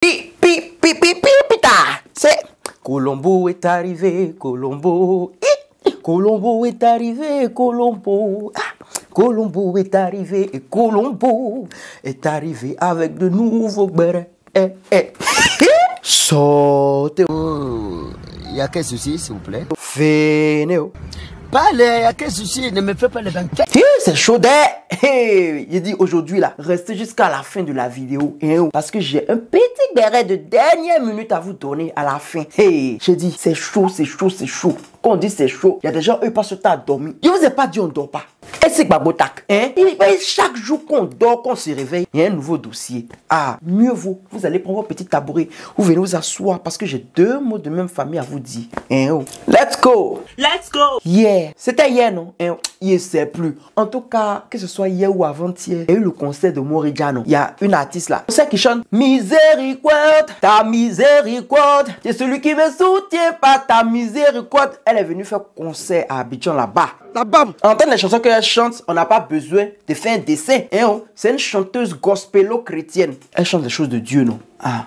Pita. C'est Colombo est arrivé, Colombo. Colombo est arrivé, Colombo. Colombo est arrivé et Colombo est arrivé avec de nouveaux bérets. Sortez. Il y a quel souci, s'il vous plaît? Venez. Parlez, il y a quel souci? Ne me fais pas les banquets. C'est chaud d'être. J'ai dit aujourd'hui là, restez jusqu'à la fin de la vidéo. Parce que j'ai un petit béret de dernière minute à vous donner à la fin. J'ai dit, c'est chaud, c'est chaud, c'est chaud. Quand on dit c'est chaud, il y a des gens, eux, passent le temps à dormir. Je vous ai pas dit on dort pas. Et c'est Babotak. Chaque jour qu'on dort, qu'on se réveille, il y a un nouveau dossier. Mieux vaut, vous allez prendre votre petit tabouret. Vous venez vous asseoir parce que j'ai deux mots de même famille à vous dire. Let's go. Let's go. Yeah. C'était hier, non? Hier, c'est plus. En tout cas, que ce soit hier ou avant-hier, il y a eu le concert de Morigiano. Il y a une artiste là. C'est qui chante Miséricorde, ta miséricorde. C'est celui qui me soutient par ta miséricorde. Elle est venue faire concert à Abidjan là-bas. Là-bas. Entendre les chansons qu'elle chante, on n'a pas besoin de faire un dessin. C'est une chanteuse gospelo-chrétienne. Elle chante des choses de Dieu, non?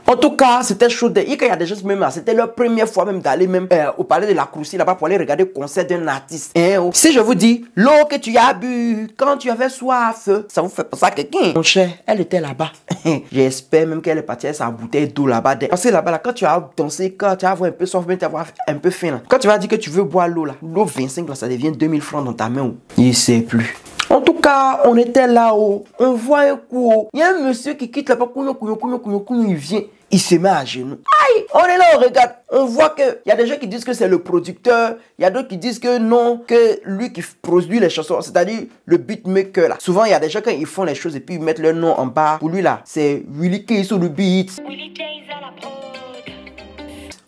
En tout cas, c'était chaud. Il y a des gens même là, c'était leur première fois même d'aller même au palais de la Croussie là-bas pour aller regarder le concert d'un artiste. Si je vous dis l'eau que tu as bu quand tu avais soif, ça vous fait penser à quelqu'un? Mon cher, elle était là-bas. J'espère même qu'elle est partie avec sa bouteille d'eau là-bas. Parce que là-bas, quand tu as dansé, quand tu vas avoir un peu soif, même tu vas avoir un peu faim là. Quand tu vas dire que tu veux boire l'eau là, l'eau 25 là, ça devient 2000 francs dans ta main. Il sait plus. En tout cas, on était là-haut, on voit un coup. Il y a un monsieur qui quitte là-bas, il vient, il se met à genoux. Aïe, on est là, on regarde, on voit que il y a des gens qui disent que c'est le producteur, il y a d'autres qui disent que non, que lui qui produit les chansons, c'est-à-dire le beatmaker là. Souvent, il y a des gens quand ils font les choses et puis ils mettent leur nom en bas. Pour lui là, c'est Willy K sur le beat. Willy K à la prod.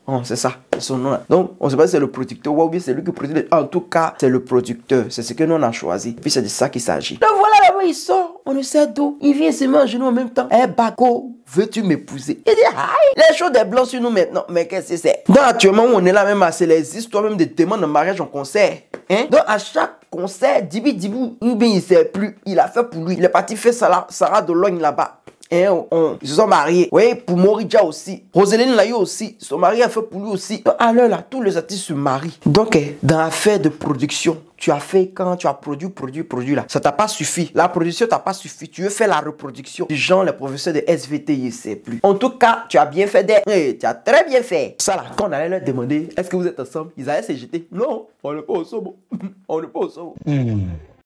Oh, c'est ça, c'est son nom là. Donc, on ne sait pas si c'est le producteur ou bien c'est lui qui produit. En tout cas, c'est le producteur. C'est ce que nous on a choisi. Puis c'est de ça qu'il s'agit. Donc voilà, là-bas, il sort. On ne sait d'où. Il vient se mettre à genoux en même temps. Baco, veux-tu m'épouser? Il dit, aïe, les choses des blancs sur nous maintenant. Mais qu'est-ce que c'est? Donc, actuellement, on est là même, c'est les histoires même de demandes de mariage en concert. Donc, à chaque concert, Dibou, ou bien il ne sait plus. Il a fait pour lui. Il est parti faire Sarah Dologne là-bas. Ils se sont mariés. Oui, pour Morija aussi. Roseline l'a eu aussi. Son mari a fait pour lui aussi. Donc, à l'heure là, tous les artistes se marient. Donc, dans l'affaire de production, tu as fait quand tu as produit là. Ça t'a pas suffi. La production t'a pas suffi. Tu veux faire la reproduction. Du genre, les professeurs de SVT, ils ne savent plus. En tout cas, tu as bien fait tu as très bien fait. Ça là, quand on allait leur demander, est-ce que vous êtes ensemble? Ils allaient se jeter. Non, on n'est pas ensemble. On n'est pas ensemble.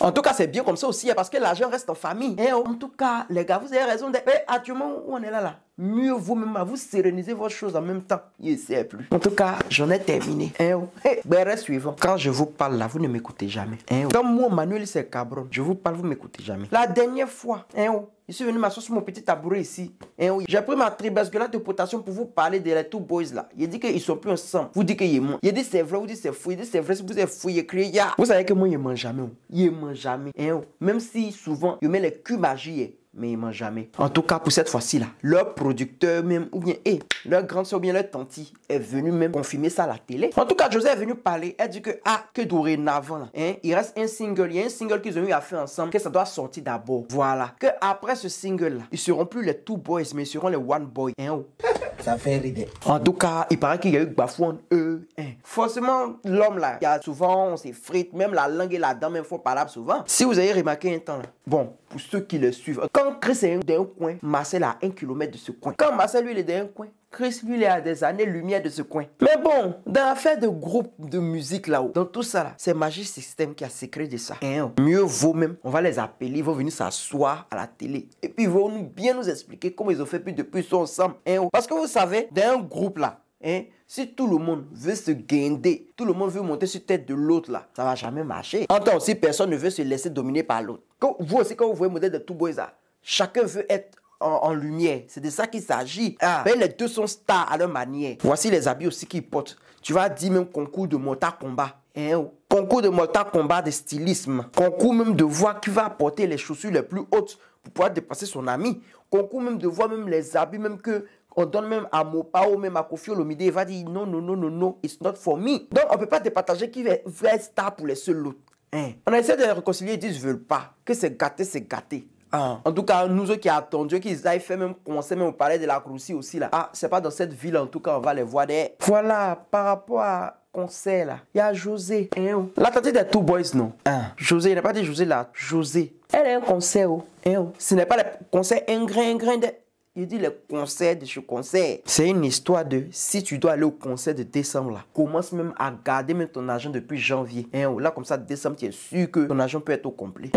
En tout cas, c'est bien comme ça aussi, parce que l'argent reste en famille. En tout cas, les gars, vous avez raison d'être. Actuellement, où on est là, mieux vous-même, vous sérénisez vos choses en même temps. Il ne sait plus. En tout cas, j'en ai terminé. Béret suivant. Quand je vous parle là, vous ne m'écoutez jamais. Quand moi, Manuel, c'est cabron, je vous parle, vous ne m'écoutez jamais. La dernière fois, je suis venu m'asseoir sur mon petit tabouret ici. J'ai pris ma tribasculate de potassium pour vous parler de les two boys là. Il dit qu'ils sont plus ensemble. Vous dites qu'il est mort. Il dit c'est vrai, vous dites c'est fou. Il dit c'est vrai, si vous êtes fou, il écrit ya. Vous savez que moi, il ne mange jamais. Il ne mange jamais. Même si souvent, il met les culs magiques. Mais il ne mange jamais. En tout cas, pour cette fois-ci là, leur producteur même, ou bien leur grande soeur ou bien leur tantie est venue même confirmer ça à la télé. En tout cas, José est venu parler. Elle dit que dorénavant là, il reste un single. Il y a un single qu'ils ont eu à faire ensemble, que ça doit sortir d'abord. Voilà. Que après ce single là, ils seront plus les two boys, mais ils seront les one boy. Ça fait rire. En tout cas, il paraît qu'il y a eu bafouane Forcément, l'homme là, il y a souvent, on s'effrite, même la langue et la dent, même faut parler souvent. Si vous avez remarqué un temps là, bon, pour ceux qui le suivent, quand Chris est d'un coin, Marcel a 1 kilomètre de ce coin. Quand Marcel lui il est d'un coin, Chris lui il est à des années-lumière de ce coin. Mais bon, dans l'affaire de groupe de musique là-haut, dans tout ça là, c'est Magic System qui a sécrété de ça. Mieux vaut même, on va les appeler, ils vont venir s'asseoir à la télé. Et puis ils vont bien nous expliquer comment ils ont fait depuis ils sont ensemble. Parce que vous savez, dans un groupe là, si tout le monde veut se guinder, tout le monde veut monter sur tête de l'autre là, ça va jamais marcher. En tant aussi, personne ne veut se laisser dominer par l'autre. Vous aussi, quand vous voyez le modèle de Two Boys là, chacun veut être en lumière. C'est de ça qu'il s'agit. Mais les deux sont stars à leur manière. Voici les habits aussi qu'ils portent. Tu vas dire même concours de Mortal Kombat. Concours de Mortal Kombat de stylisme. Concours même de voir qui va porter les chaussures les plus hautes pour pouvoir dépasser son ami. Concours même de voir même les habits même que on donne même à Mopao, même à Kofi Olomide, il va dire non, non, non, non, non, it's not for me. Donc on ne peut pas départager qui va être star pour les seuls autres. On essaie de les réconcilier, ils disent, ils ne veulent pas. Que c'est gâté, c'est gâté. Ah. En tout cas, nous qui attendions qu'ils aillent faire même concert, même au palais de la Croussie aussi là. Ah, c'est pas dans cette ville en tout cas, on va les voir des. Voilà, par rapport à concert là, il y a José. La tante des Two Boys, non? Ah. José, il n'a pas dit José là, José. Elle a un concert, Ce n'est pas le concert un grain de. Il dit le concert de ce concert. C'est une histoire de si tu dois aller au concert de décembre là, commence même à garder même ton argent depuis janvier. Là comme ça décembre tu es sûr que ton argent peut être au complet.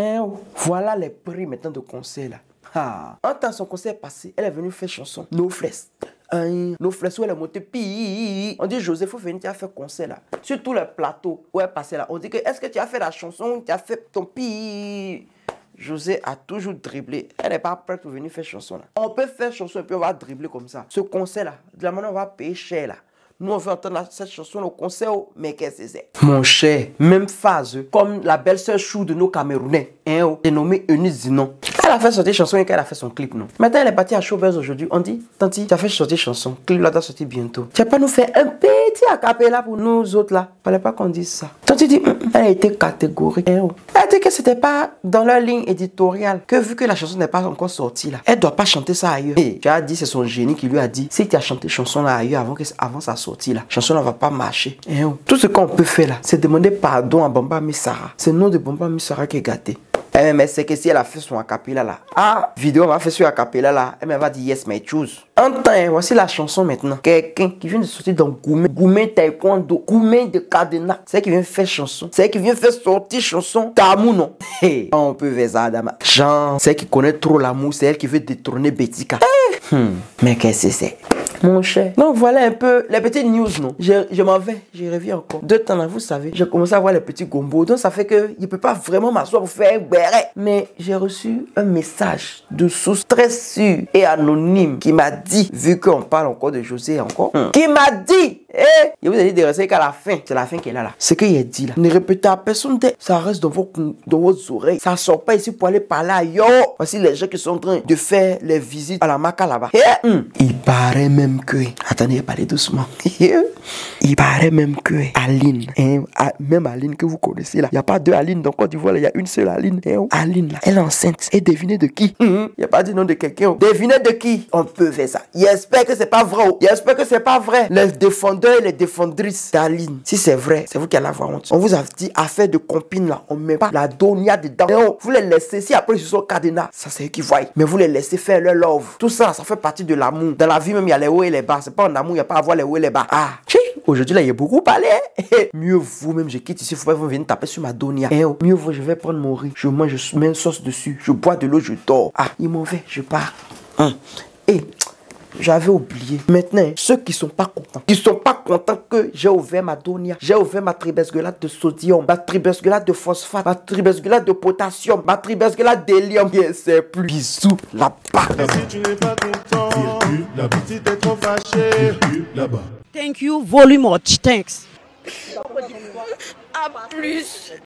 Voilà les prix maintenant de concert là. Ah. En temps son concert passé, elle est venue faire chanson No Flex. Nos frères où elle est montée, puis on dit José, faut venir, tu as fait concert là. Sur tous les plateaux où elle passait là, on dit que est-ce que tu as fait la chanson, tu as fait ton pi. José a toujours dribblé. Elle n'est pas prête pour venir faire chanson là. On peut faire chanson et puis on va dribbler comme ça. Ce concert là, de la manière on va payer cher là. Nous on veut entendre cette chanson au concert, mais qu'est-ce que c'est? Mon cher, même phase, comme la belle-sœur chou de nos Camerounais, dénommée Eunice Zinon. Elle a fait sortir chanson et qu'elle a fait son clip, non? Maintenant elle est partie à Showbiz aujourd'hui. On dit, Tanti, tu as fait sortir chanson. Clip là doit sortir bientôt. Tu vas pas nous faire un petit acapella pour nous autres là? Fallait pas qu'on dise ça. Tanti dit, elle a été catégorique. Elle a dit que c'était pas dans leur ligne éditoriale. Que vu que la chanson n'est pas encore sortie là, elle doit pas chanter ça ailleurs. Et tu as dit, c'est son génie qui lui a dit, si tu as chanté chanson là ailleurs avant sa sortie là, chanson là va pas marcher. Tout ce qu'on peut faire là, c'est demander pardon à Bamba Missara. C'est le nom de Bamba Missara qui est gâté. Mais c'est que si elle a fait son acapella là, vidéo va faire sur acapella là, elle va dire yes my choose. En temps, voici la chanson maintenant. Quelqu'un qui vient de sortir dans Goumé Taekwondo, Goumé de Cadena. C'est elle qui vient faire chanson. C'est elle qui vient faire sortir chanson. Tamou non. On peut faire ça, dama. Jean, c'est elle qui connaît trop l'amour, c'est elle qui veut détrôner Betika. Mais qu'est-ce que c'est? Mon cher. Donc voilà un peu les petites news, non? Je m'en vais, j'y reviens encore. 2 temps là, vous savez, j'ai commencé à voir les petits gombos. Donc ça fait que il peut pas vraiment m'asseoir pour faire un béret. Mais j'ai reçu un message de source très sûre et anonyme qui m'a dit, vu qu'on parle encore de José encore, qui m'a dit, je vous ai dit de rester qu'à la fin. C'est la fin qu'elle a là. Ce qu'il a dit là, ne répétez à personne, ça reste dans vos oreilles. Ça sort pas ici pour aller parler ailleurs. Voici les gens qui sont en train de faire les visites à la Maca là-bas. Il paraît même que, attendez, parlez doucement. Il paraît même que Aline, même Aline que vous connaissez là, il n'y a pas 2 Aline dans Côte d'Ivoire, il y a une seule Aline. Aline là, elle est enceinte. Et devinez de qui? Il n'y a pas dit nom de quelqu'un. Devinez de qui? On peut faire ça. J'espère que c'est pas vrai. J'espère que c'est pas vrai. Les défendeurs et les défendrices d'Aline, si c'est vrai, c'est vous qui allez avoir honte. On vous a dit affaire de compine là, on met pas la donia dedans. Vous les laissez, si après ils sont cadenas, ça c'est eux qui voient. Mais vous les laissez faire leur love. Tout ça, ça fait partie de l'amour. Dans la vie même, il y a les hauts et les bas. C'est pas en amour, il n'y a pas à avoir les hauts et les bas. Aujourd'hui là, il y a beaucoup parlé. Mieux vous même, je quitte ici, faut pas venir taper sur ma donia. Mieux vous, je vais prendre mon riz, je mange, je mets une sauce dessus, je bois de l'eau, je dors. Il m'en fait, je pars. J'avais oublié. Maintenant, ceux qui sont pas contents que j'ai ouvert ma donia, j'ai ouvert ma tribesgulate de sodium, ma tribesgulate de phosphate, ma tribesgulate de potassium, ma tribesgulate d'hélium. C'est plus bisous là-bas. Si tu n'es pas content, la petite est trop fâchée. Là-bas. Thank you very much. Thanks. À plus.